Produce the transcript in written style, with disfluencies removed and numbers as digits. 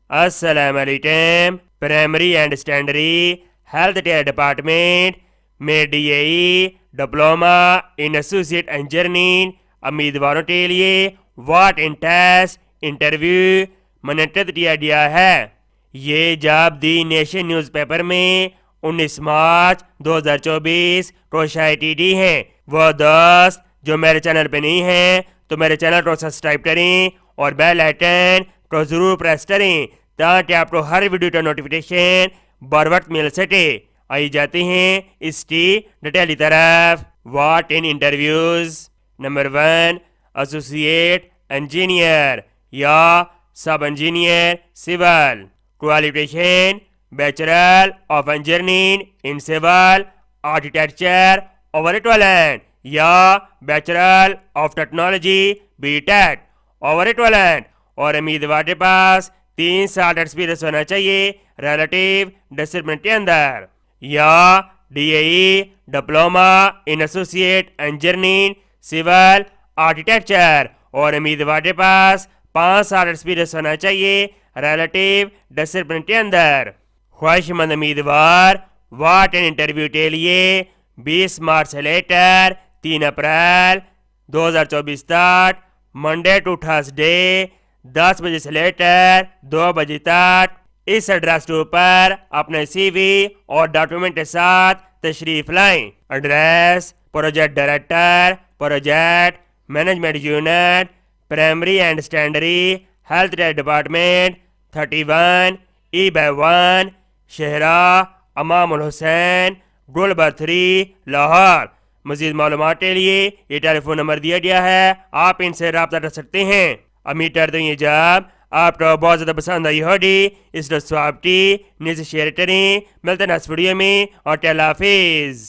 अस्सलाम वालेकुम। Primary and secondary health care department में DAE diploma in associate engineering उम्मीदवारों के लिए वॉट इन टेस्ट इंटरव्यू मुनक्किद किया गया है। ये जॉब दी नेशन न्यूज़पेपर में 19 मार्च 2024 को शाये की गई है। वो दोस्त जो मेरे चैनल पे नहीं हैं तो मेरे चैनल को सब्सक्राइब करें और बेल आइकन को जरूर प्रेस करें ताकि आपको हर वीडियो का नोटिफिकेशन बर वक्त मिल सके। आई जाते हैं इसकी डिटेल की तरफ। What in interviews. Number 1, associate engineer या sub engineer civil. Qualification bachelor of engineering in civil architecture over equivalent या bachelor of technology BTech over equivalent. और उम्मीदवार के पास 3 साल एक्सपीरियंस होना चाहिए रिलेटिव डिसिप्लिन के अंदर। या DAE diploma in associate engineering civil architecture और उम्मीदवार के पास 5 साल एक्सपीरियंस होना चाहिए रिलेटिव डिसिप्लिन के अंदर। ख्वाहिशमंद उम्मीदवार व्हाट इन इंटरव्यू के लिए 20 मार्च से लेकर 3 अप्रैल 2024 तक मंडे टू थर्सडे 10 बजे से लेकर 2 बजे तक इस एड्रेस के ऊपर अपने CV और डॉक्यूमेंट के साथ तशरीफ लाएं। Address project director project management unit primary and secondary health care department 31 E/1 शहरा इमामुल हुसैन गुलबर 3 लाहौर। मज़ीद मालूमात के लिए ये टेलीफोन नंबर दिया गया है, आप इनसे रब्ता कर सकते हैं। उम्मीद करते हैं ये जॉब आपको बहुत ज़्यादा पसंद आई होगी। इस दोस्तों आपकी नीचे शेयर करें। मिलते हैं नेक्स्ट वीडियो में और अल्लाह हाफिज़।